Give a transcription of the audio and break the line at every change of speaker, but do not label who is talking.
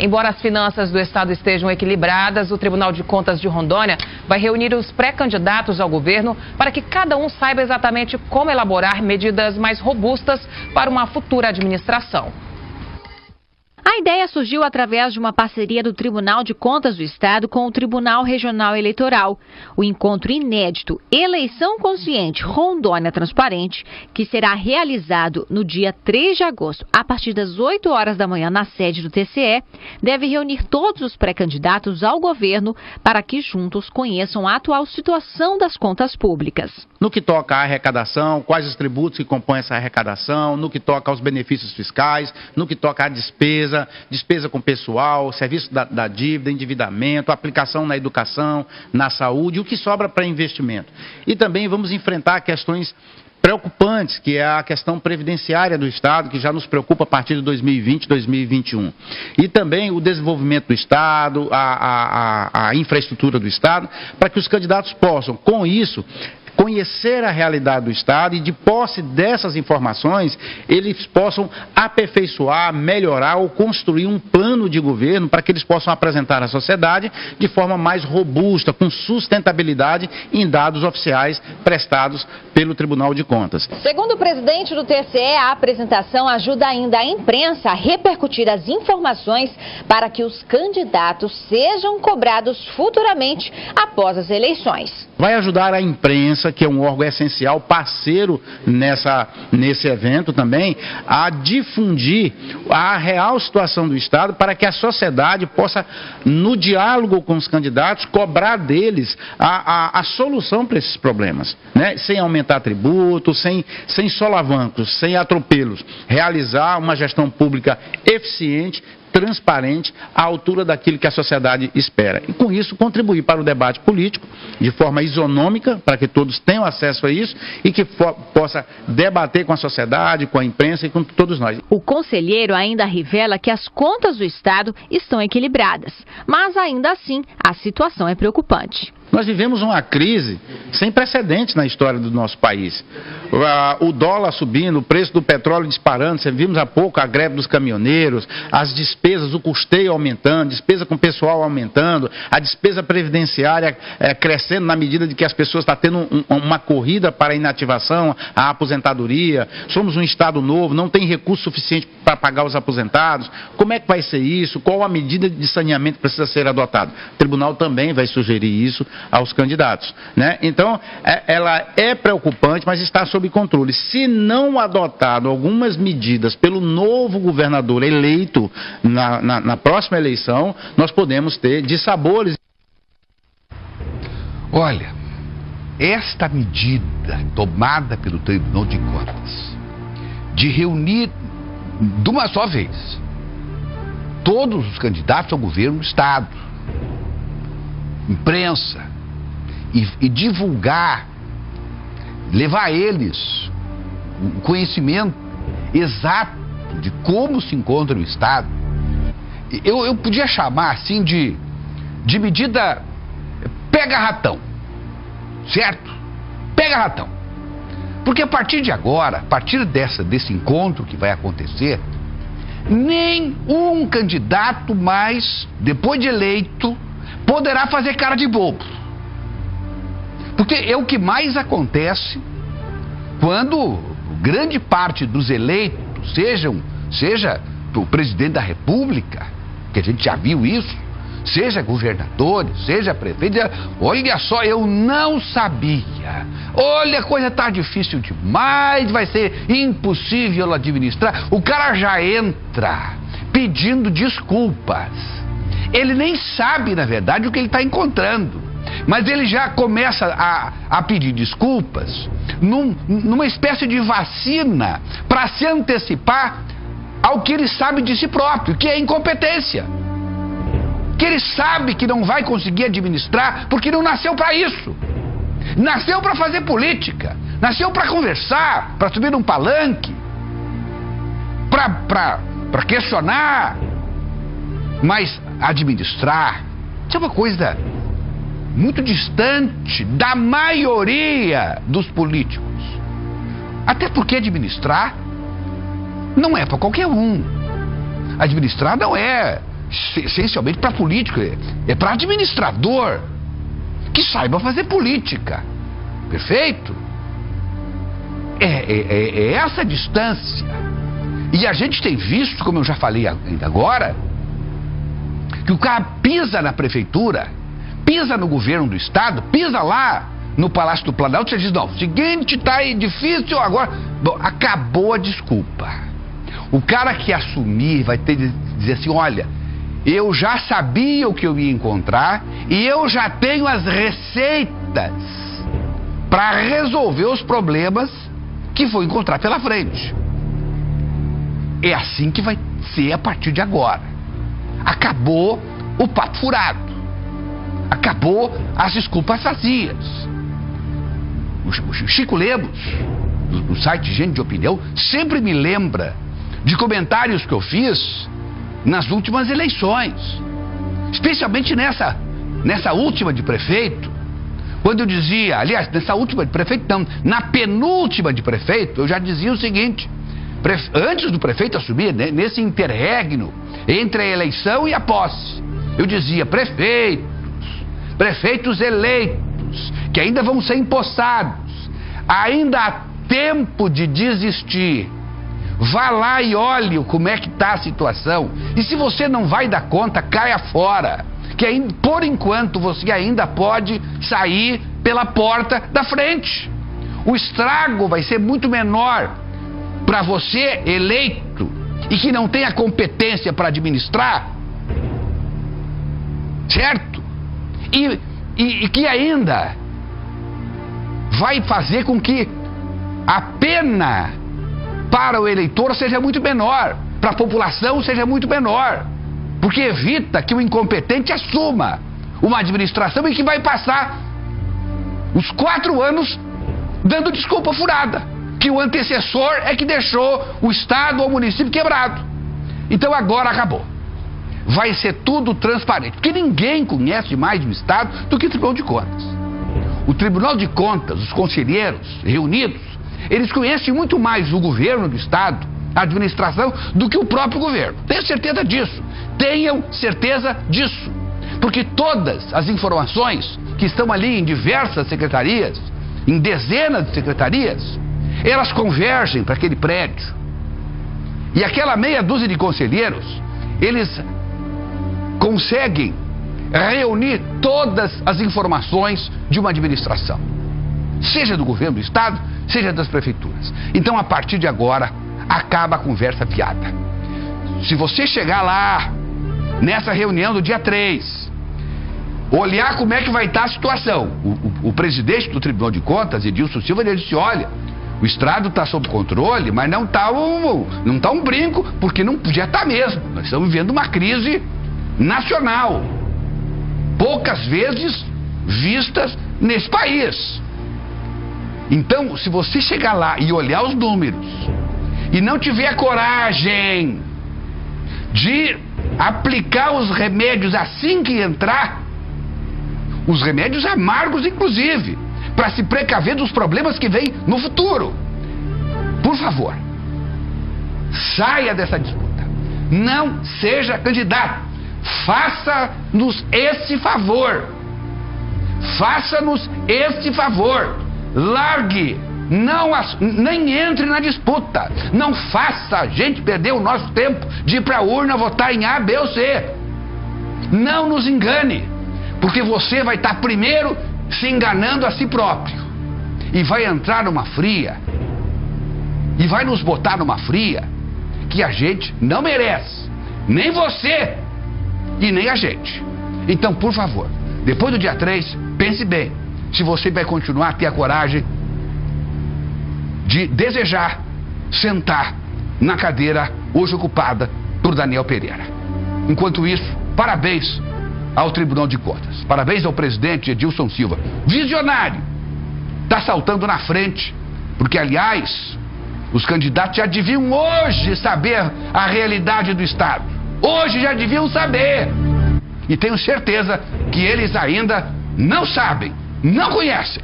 Embora as finanças do estado estejam equilibradas, o Tribunal de Contas de Rondônia vai reunir os pré-candidatos ao governo para que cada um saiba exatamente como elaborar medidas mais robustas para uma futura administração.
A ideia surgiu através de uma parceria do Tribunal de Contas do Estado com o Tribunal Regional Eleitoral. O encontro inédito Eleição Consciente Rondônia Transparente, que será realizado no dia 3 de agosto, a partir das 8 horas da manhã na sede do TCE, deve reunir todos os pré-candidatos ao governo para que juntos conheçam a atual situação das contas públicas.
No que toca à arrecadação, quais os tributos que compõem essa arrecadação, no que toca aos benefícios fiscais, no que toca à despesa com pessoal, serviço da dívida, endividamento, aplicação na educação, na saúde, o que sobra para investimento. E também vamos enfrentar questões preocupantes, que é a questão previdenciária do Estado, que já nos preocupa a partir de 2020, 2021. E também o desenvolvimento do Estado, a infraestrutura do Estado, para que os candidatos possam, com isso, conhecer a realidade do Estado e, de posse dessas informações, eles possam aperfeiçoar, melhorar ou construir um plano de governo para que eles possam apresentar à sociedade de forma mais robusta, com sustentabilidade em dados oficiais prestados pelo Tribunal de Contas.
Segundo o presidente do TCE, a apresentação ajuda ainda a imprensa a repercutir as informações para que os candidatos sejam cobrados futuramente após as eleições.
Vai ajudar a imprensa, que é um órgão essencial, parceiro nesse evento também, a difundir a real situação do Estado para que a sociedade possa, no diálogo com os candidatos, cobrar deles a solução para esses problemas, né? Sem aumentar tributos, sem solavancos, sem atropelos. Realizar uma gestão pública eficiente, transparente, à altura daquilo que a sociedade espera. E com isso contribuir para o debate político de forma isonômica, para que todos tenham acesso a isso e que possa debater com a sociedade, com a imprensa e com todos nós.
O conselheiro ainda revela que as contas do Estado estão equilibradas, mas ainda assim a situação é preocupante.
Nós vivemos uma crise sem precedentes na história do nosso país. O dólar subindo, o preço do petróleo disparando, você vimos há pouco a greve dos caminhoneiros, as despesas, o custeio aumentando, despesa com pessoal aumentando, a despesa previdenciária crescendo na medida de que as pessoas estão tendo uma corrida para a inativação, a aposentadoria. Somos um Estado novo, não tem recurso suficiente para pagar os aposentados. Como é que vai ser isso? Qual a medida de saneamento que precisa ser adotada? O tribunal também vai sugerir isso aos candidatos, né? Então, ela é preocupante, mas está sob controle. Se não adotado algumas medidas pelo novo governador eleito na próxima eleição, nós podemos ter dissabores.
Olha, esta medida tomada pelo Tribunal de Contas de reunir de uma só vez todos os candidatos ao governo do Estado, imprensa, e divulgar, levar a eles o conhecimento exato de como se encontra o Estado. Eu podia chamar assim de medida pega-ratão, certo? Pega-ratão. Porque a partir de agora, a partir desse encontro que vai acontecer, nem um candidato mais, depois de eleito, poderá fazer cara de bobo. Porque é o que mais acontece quando grande parte dos eleitos, seja o presidente da República, que a gente já viu isso, seja governadores, seja prefeito, olha só, eu não sabia, olha, a coisa está difícil demais, vai ser impossível administrar. O cara já entra pedindo desculpas. Ele nem sabe, na verdade, o que ele está encontrando. Mas ele já começa a pedir desculpas numa espécie de vacina para se antecipar ao que ele sabe de si próprio, que é incompetência. Que ele sabe que não vai conseguir administrar porque não nasceu para isso. Nasceu para fazer política, nasceu para conversar, para subir num palanque, para questionar. Mas administrar, isso é uma coisa muito distante da maioria dos políticos. Até porque administrar não é para qualquer um. Administrar não é essencialmente para político, é para administrador que saiba fazer política. Perfeito? É essa distância. E a gente tem visto, como eu já falei ainda agora, que o cara pisa na prefeitura, pisa no governo do estado, pisa lá no Palácio do Planalto, você diz, não, o seguinte, tá aí difícil agora. Bom, acabou a desculpa. O cara que assumir vai ter de dizer assim, olha, eu já sabia o que eu ia encontrar e eu já tenho as receitas para resolver os problemas que vou encontrar pela frente. É assim que vai ser a partir de agora. Acabou o papo furado. Acabou as desculpas vazias. O Chico Lemos, do site Gente de Opinião, sempre me lembra de comentários que eu fiz nas últimas eleições. Especialmente nessa última de prefeito, quando eu dizia, aliás, nessa última de prefeito não, na penúltima de prefeito, eu já dizia o seguinte, antes do prefeito assumir, né, nesse interregno entre a eleição e a posse, eu dizia, prefeitos eleitos, que ainda vão ser empossados, ainda há tempo de desistir. Vá lá e olhe como é que está a situação. E se você não vai dar conta, caia fora. Que ainda, por enquanto você ainda pode sair pela porta da frente. O estrago vai ser muito menor para você eleito e que não tem a competência para administrar, certo? E que ainda vai fazer com que a pena para o eleitor seja muito menor, para a população seja muito menor, porque evita que o incompetente assuma uma administração e que vai passar os 4 anos dando desculpa furada, que o antecessor é que deixou o estado ou o município quebrado. Então agora acabou. Vai ser tudo transparente, porque ninguém conhece mais o estado do que o Tribunal de Contas. O Tribunal de Contas, os conselheiros reunidos, eles conhecem muito mais o governo do estado, a administração, do que o próprio governo. Tenho certeza disso. Tenham certeza disso. Porque todas as informações que estão ali em diversas secretarias, em dezenas de secretarias, elas convergem para aquele prédio. E aquela meia dúzia de conselheiros, eles conseguem reunir todas as informações de uma administração, seja do governo do estado, seja das prefeituras. Então, a partir de agora, acaba a conversa fiada. Se você chegar lá, nessa reunião do dia 3, olhar como é que vai estar a situação, o presidente do Tribunal de Contas, Edilson Silva, ele disse, olha, o estrado está sob controle, mas não está um brinco, porque não podia estar mesmo. Nós estamos vivendo uma crise nacional, poucas vezes vistas nesse país. Então, se você chegar lá e olhar os números e não tiver coragem de aplicar os remédios assim que entrar, os remédios amargos inclusive, para se precaver dos problemas que vêm no futuro, por favor, saia dessa disputa, não seja candidato, faça-nos esse favor, faça-nos esse favor, largue, nem entre na disputa, não faça a gente perder o nosso tempo de ir para a urna votar em A, B ou C. Não nos engane, porque você vai estar primeiro se enganando a si próprio e vai entrar numa fria e vai nos botar numa fria que a gente não merece, nem você e nem a gente. Então, por favor, depois do dia 3, pense bem se você vai continuar a ter a coragem de desejar sentar na cadeira hoje ocupada por Daniel Pereira. Enquanto isso, parabéns ao Tribunal de Contas, parabéns ao presidente Edilson Silva, visionário, está saltando na frente, porque aliás, os candidatos já deviam hoje saber a realidade do estado, hoje já deviam saber, e tenho certeza que eles ainda não sabem, não conhecem.